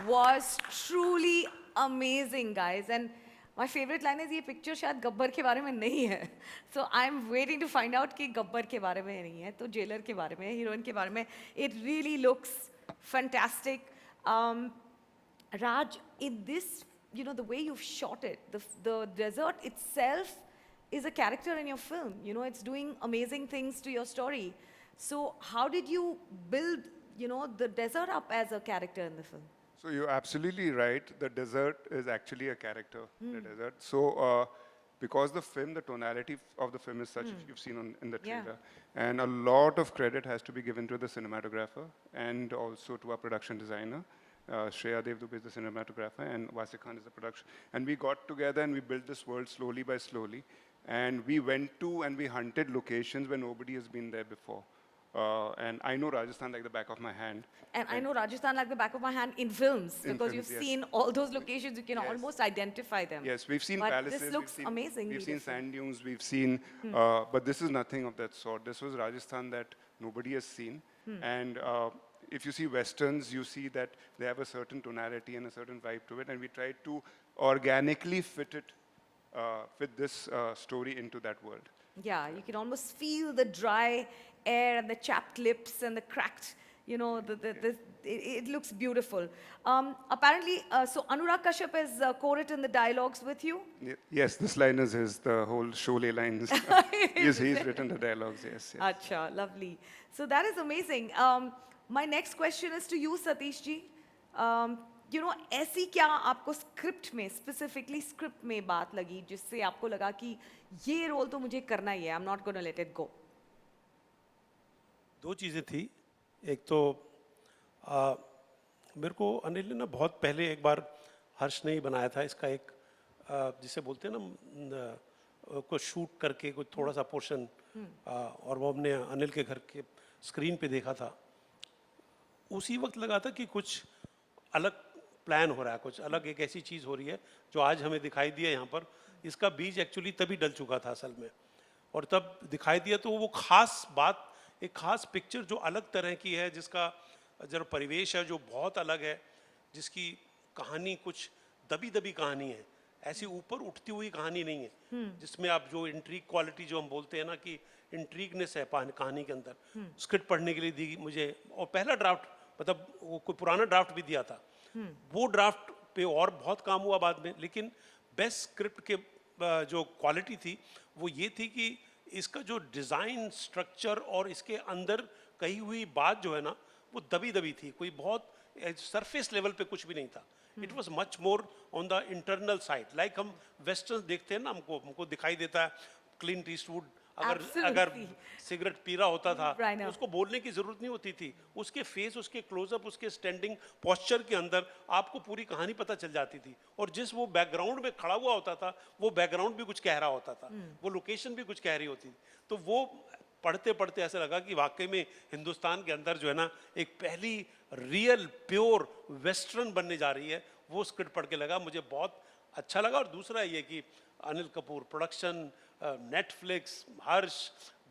was truly amazing, guys. And my favorite line is ये picture शायद गब्बर के बारे में नहीं है. So I'm waiting to find out कि गब्बर के बारे में नहीं है, तो जेलर के बारे में, हीरोइन के बारे में. It really looks fantastic. Raj, in this, you know, the way you've shot it, the desert itself is a character in your film. You know, it's doing amazing things to your story. So how did you build, you know, the desert up as a character in the film? So you're absolutely right. The desert is actually a character, the desert. So because the tonality of the film is such, you've seen in the Yeah. trailer, and a lot of credit has to be given to the cinematographer and also to our production designer. Shreya Devdube is the cinematographer and Wasik Khan is the production. And we got together and we built this world slowly by slowly. And we went to and we hunted locations where nobody has been there before. And I know Rajasthan like the back of my hand. And I know Rajasthan like the back of my hand in films, In because films, you've yes. seen all those locations, you can Yes. almost identify them. Yes, we've seen But palaces. this looks amazing. We've seen beautiful. sand dunes. We've seen, but this is nothing of that sort. This was Rajasthan that nobody has seen. And if you see westerns, you see that they have a certain tonality and a certain vibe to it. And we tried to organically fit this story into that world. Yeah, you can almost feel the dry air and the chapped lips and the cracked, you know, it looks beautiful. Apparently, so Anurag Kashyap has co-written the dialogues with you. Yes, this line is his, the whole Sholay lines. He's written the dialogues, yes. Acha, lovely. So that is amazing. My next question is to you, Satish ji. You know, ऐसी क्या आपको script में, specifically script में बात लगी जिससे आपको लगा कि ये रोल तो मुझे करना ही है, I'm not gonna let it go. दो चीज़ें थी. एक तो मेरे को अनिल ने ना बहुत पहले एक बार हर्ष ने ही बनाया था इसका एक जिसे बोलते हैं ना को शूट करके कुछ थोड़ा सा पोर्शन और वो हमने अनिल के घर के स्क्रीन पे देखा था. उसी वक्त लगा था कि कुछ अलग प्लान हो रहा है, कुछ अलग एक ऐसी चीज़ हो रही है जो आज हमें दिखाई दिया यहाँ पर. इसका बीज एक्चुअली तभी डल चुका था असल में, और तब दिखाई दिया तो वो खास बात, एक खास पिक्चर जो अलग तरह की है, जिसका जरा परिवेश है जो बहुत अलग है, जिसकी कहानी कुछ दबी दबी कहानी है, ऐसी ऊपर उठती हुई कहानी नहीं है, जिसमें आप जो इंट्रीग क्वालिटी जो हम बोलते हैं ना कि इंट्रीगनेस है कहानी के अंदर. स्क्रिप्ट पढ़ने के लिए दी मुझे, और पहला ड्राफ्ट मतलब वो कोई पुराना ड्राफ्ट भी दिया था, वो ड्राफ्ट पे और बहुत काम हुआ बाद में. लेकिन बेस्ट स्क्रिप्ट के जो क्वालिटी थी वो ये थी कि इसका जो डिज़ाइन स्ट्रक्चर और इसके अंदर कही हुई बात जो है ना वो दबी दबी थी, कोई बहुत सरफेस लेवल पे कुछ भी नहीं था. It was much more on the internal side. Like हम वेस्टर्न देखते हैं ना, हमको दिखाई देता है क्लिंट ईस्टवुड अगर सिगरेट पी रहा होता था तो उसको बोलने की जरूरत नहीं होती थी, उसके फेस, उसके क्लोजअप, उसके स्टैंडिंग पोस्चर के अंदर आपको पूरी कहानी पता चल जाती थी. और जिस वो बैकग्राउंड में खड़ा हुआ होता था वो बैकग्राउंड भी कुछ कह रहा होता था, वो लोकेशन भी कुछ कह रही होती थी. तो वो पढ़ते पढ़ते ऐसा लगा कि वाकई में हिंदुस्तान के अंदर जो है ना एक पहली रियल प्योर वेस्टर्न बनने जा रही है. वो स्क्रिप्ट पढ़ के लगा, मुझे बहुत अच्छा लगा. और दूसरा ये कि अनिल कपूर प्रोडक्शन, नेटफ्लिक्स, हर्ष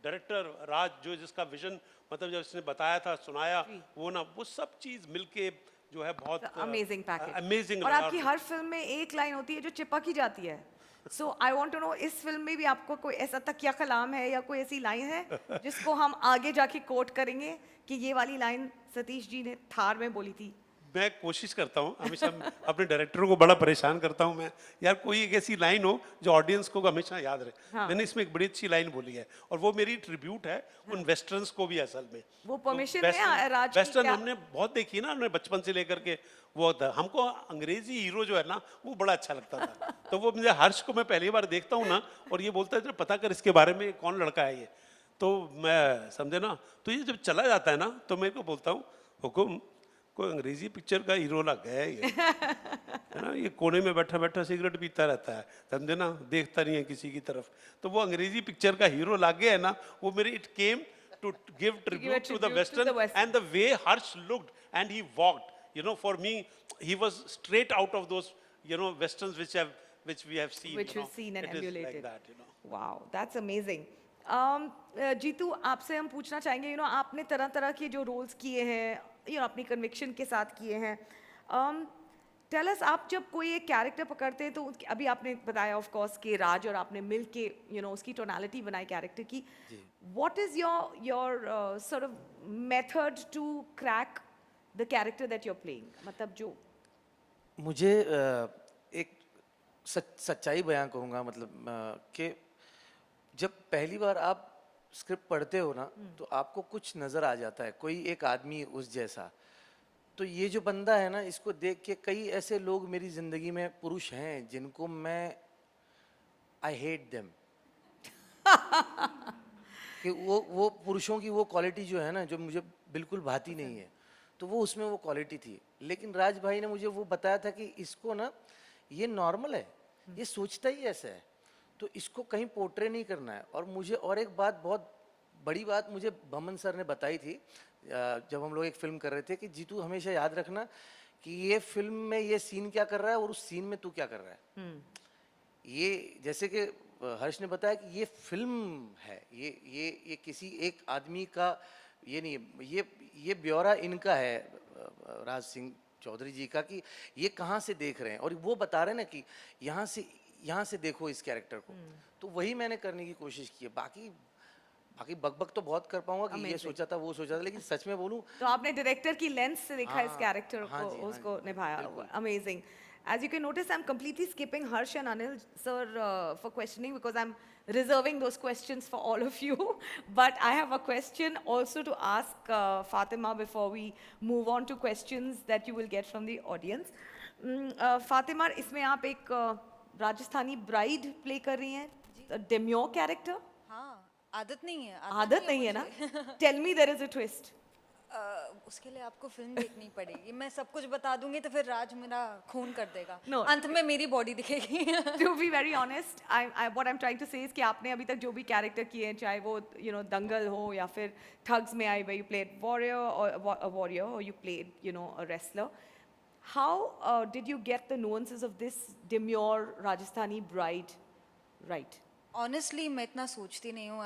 डायरेक्टर, राज जो जिसका विजन मतलब जब इसने बताया था, सुनाया, वो ना वो सब चीज़ मिलके जो है बहुत अमेजिंग पैकेज. अमेजिंग. और आपकी हर फिल्म में एक लाइन होती है जो चिपक ही जाती है. सो आई वांट टू नो, इस फिल्म में भी आपको कोई ऐसा तकिया कलाम है या कोई ऐसी लाइन है जिसको हम आगे जाके कोट करेंगे कि ये वाली लाइन सतीश जी ने थार में बोली थी? मैं कोशिश करता हूँ हमेशा, अपने डायरेक्टर को बड़ा परेशान करता हूँ मैं, यार कोई एक ऐसी लाइन हो जो ऑडियंस को हमेशा याद रहे. हाँ. मैंने इसमें एक बड़ी अच्छी लाइन बोली है और वो मेरी ट्रिब्यूट है उन वेस्टर्न्स को भी. असल में वो परमिशन है राज की? वेस्टर्न हमने बहुत देखी ना, हमने बचपन से लेकर के वो हमको अंग्रेजी हीरो जो है ना वो बड़ा अच्छा लगता था. तो वो मुझे हर्ष को मैं पहली बार देखता हूँ ना और ये बोलता है पता कर इसके बारे में कौन लड़का है ये, तो मैं समझे ना, तो ये जब चला जाता है ना तो मेरे को बोलता हूँ हुकुम कोई अंग्रेजी पिक्चर का हीरो लग गया है है ना, ये कोने में बैठा बैठा सिगरेट पीता रहता है, समझे ना, देखता नहीं है किसी की तरफ. तो वो अंग्रेजी पिक्चर का हीरो लग गया है ना, वो मेरे it came to give tribute to the western and the way Harsh looked and he walked. You know, for me, he was straight out of those, you know, westerns which we have seen. Which we've seen and it emulated. is like that, you know. Wow, that's amazing. Jeetu, आपसे हम पूछना चाहेंगे, you know, आपने तरह तरह के जो roles किए हैं, you know, अपनी कन्विक्शन के साथ किए हैं. टेल अस, आप जब कोई एक कैरेक्टर पकड़ते हैं तो अभी आपने बताया ऑफ कोर्स कि राज और आपने मिल के उसकी टोनालिटी बनाई कैरेक्टर की. What is your sort of method to crack the character that you are playing? मतलब जो मुझे एक सच्चाई बयां करूंगा, मतलब कि जब पहली बार आप स्क्रिप्ट पढ़ते हो ना, तो आपको कुछ नज़र आ जाता है, कोई एक आदमी उस जैसा. तो ये जो बंदा है ना, इसको देख के कई ऐसे लोग मेरी ज़िंदगी में पुरुष हैं जिनको मैं आई हेट देम. कि वो पुरुषों की वो क्वालिटी जो है ना, जो मुझे बिल्कुल भाती नहीं है, तो वो उसमें वो क्वालिटी थी. लेकिन राज भाई ने मुझे वो बताया था कि इसको ना, ये नॉर्मल है, ये सोचता ही ऐसा है, तो इसको कहीं पोर्ट्रे नहीं करना है. और मुझे और एक बात, बहुत बड़ी बात मुझे बमन सर ने बताई थी जब हम लोग एक फिल्म कर रहे थे, कि जीतू हमेशा याद रखना कि ये फिल्म में ये सीन क्या कर रहा है और उस सीन में तू क्या कर रहा है. ये जैसे कि हर्ष ने बताया कि ये फिल्म है, ये किसी एक आदमी का ये नहीं है, ये ब्यौरा इनका है, राज सिंह चौधरी जी का, कि ये कहाँ से देख रहे हैं, और वो बता रहे हैं ना कि यहाँ से देखो इस कैरेक्टर को. तो वही मैंने करने की कोशिश की है. बाकी बकबक तो बहुत कर पाऊंगा कि ये सोचा था वो सोचा था, लेकिन सच में बोलूं तो आपने डायरेक्टर की लेंस से देखा इस कैरेक्टर हाँ को, जी, हाँ उसको जी, निभाया. Amazing. As you can notice, I'm completely skipping Harsh and Anil sir for questioning because I'm reserving those questions for all of you. But I have a question also to ask Fatima before we move on to questions that you will get from the audience. Fatima, इसमें आप एक Rajasthani bride play कर रही हैं, डेम्योर character. हाँ, आदत नहीं है. आदत नहीं है ना? Tell me there is a twist. उसके लिए आपको फिल्म देखनी पड़ेगी. मैं सब कुछ बता दूंगी तो फिर राज मेरा खून कर देगा. No. अंत में मेरी बॉडी दिखेगी. To be very honest, what I'm trying to say is कि आपने अभी तक जो भी कैरेक्टर किए हैं, चाहे वो दंगल हो या फिर ठग्स में आई where you played a warrior or you played a wrestler. How did you get the nuances of this demure Rajasthani bride right? Honestly, मैं इतना सोचती नहीं हूँ.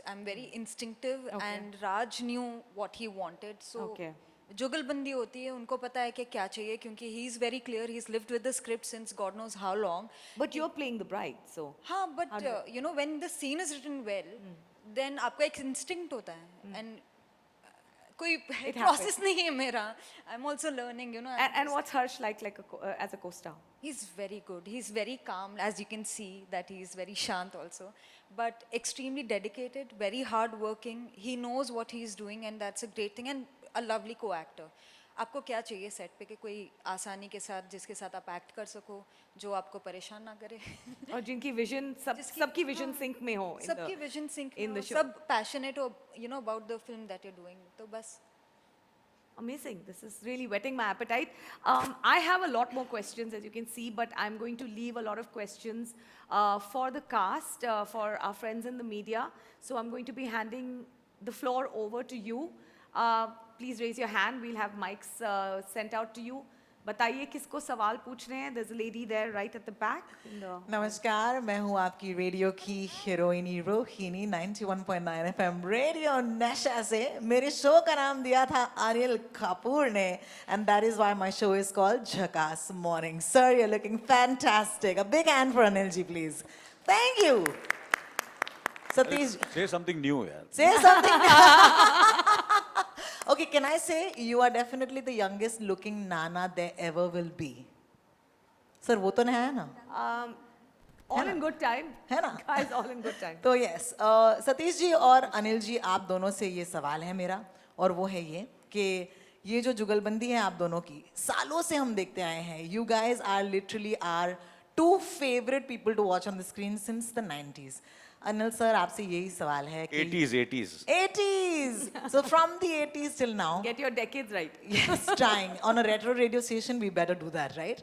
I'm very instinctive and Raj knew what he wanted. So Okay. जुगलबंदी होती है, उनको पता है कि क्या चाहिए, क्योंकि he is very clear. He's lived with the script since God knows how long. But you're playing the bride, so. हाँ, but when the scene is written well, then आपका एक instinct होता है, and कोई process नहीं है मेरा. I'm also learning, And what's Harsh like as a co-star? He's very good. He's very calm, as you can see that he's very shant also, but extremely dedicated, very hardworking. He knows what he's doing, and that's a great thing, and a lovely co-actor. आपको क्या चाहिए set पे कि कोई आसानी के साथ, जिसके साथ आप एक्ट कर सको, जो आपको परेशान ना करे. और जिनकी विजन सबकी विजन सिंक में हो. सबकी vision sync in the show. सब पैशनेट हो about the film that you're doing. तो बस. Amazing. This is really whetting my appetite. I have a lot more questions, as you can see, but I'm going to leave a lot of questions for the cast, for our friends in the media. So I'm going to be handing the floor over to you. Please raise your hand. We'll have mics sent out to you. बताइए किसको सवाल पूछ रहे हैं. There's a lady there right at the back. नमस्कार, मैं हूँ आपकी रेडियो की हीरोइनी रोहिणी. 91.9 FM रेडियो नशा से मेरे शो का नाम दिया था अनिल कपूर ने, and that is why my show is called Jhakas Morning. Sir, you're looking fantastic. A big hand for Anil ji, please. Thank you. Satish, Say something new, yeah. say something. Okay, can I say you are definitely the youngest looking Nana there ever will be? Sir, वो तो नहीं है ना? All in good time. है ना? Guys, all in good time. तो yes, Satish ji और अनिल जी, आप दोनों से ये सवाल है मेरा, और वो है ये कि ये जो जुगलबंदी है आप दोनों की, सालों से हम देखते आए हैं. You guys are literally are two favourite people to watch on the screen since the 90s. Anil sir, आपसे यही सवाल है कि 80s. 80s. So from the 80s till now. Get your decades right. Yes, trying. On a retro radio station, we better do that, right?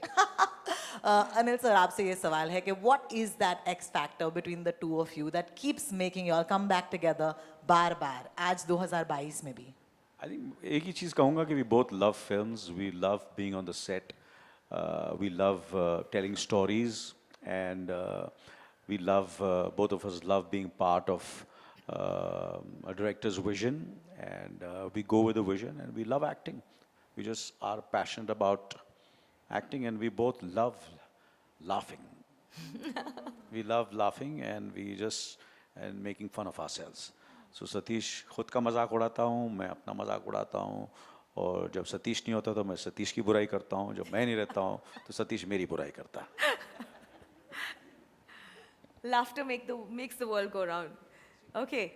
Anil sir, आपसे ये सवाल है कि what is that X factor between the two of you that keeps making you all come back together बार बार आज 2022 में भी? I think एक ही चीज कहूँगा कि we both love films, we love being on the set, we love telling stories, and we love, both of us love being part of a director's vision, and we go with the vision, and we love acting. We just are passionate about acting, and we both love laughing. We love laughing and we just and making fun of ourselves. So Satish खुद का मजाक उड़ाता हूँ, मैं अपना मजाक उड़ाता हूँ, और जब सतीश नहीं होता तो मैं सतीश की बुराई करता हूँ, जब मैं नहीं रहता हूँ तो सतीश मेरी बुराई करता है. Laughter makes the world go round. Okay.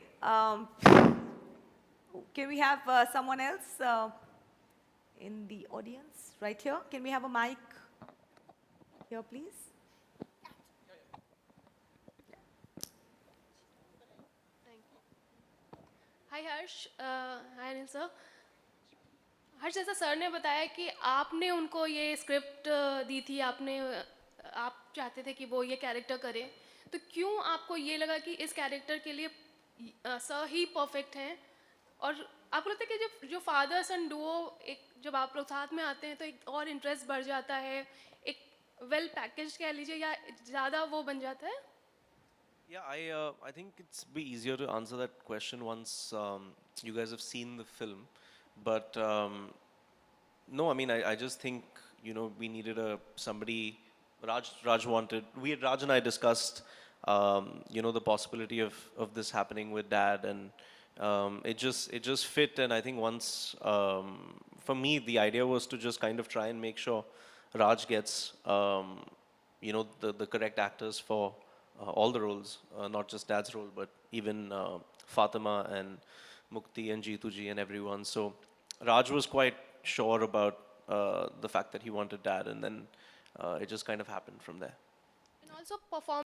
Can we have someone else in the audience right here? Can we have a mic here, please? Hi Harsh hi Anil sir. Harsh, जैसा सर ने बताया कि आपने उनको ये स्क्रिप्ट दी थी, आप चाहते थे कि वो ये कैरेक्टर करें, तो क्यों आपको ये लगा कि इस कैरेक्टर के लिए सर ही परफेक्ट हैं? और आपको लगता है कि जो फादर सन डुओ, एक जब आप लोग साथ में आते हैं तो एक और इंटरेस्ट बढ़ जाता है, एक वेल पैकेज कह लीजिए, या ज़्यादा वो बन जाता है? Yeah, I think it's be easier to answer that question once you guys have seen the film. But no, I mean, I just think, you know, we needed somebody. Raj wanted. Raj and I discussed, you know, the possibility of this happening with Dad, and it just fit. And I think once, for me, the idea was to just kind of try and make sure Raj gets, you know, the correct actors for all the roles, not just Dad's role, but even Fatima and Mukti and Jeetu ji and everyone. So Raj was quite sure about the fact that he wanted Dad, and then it just kind of happened from there. And also perform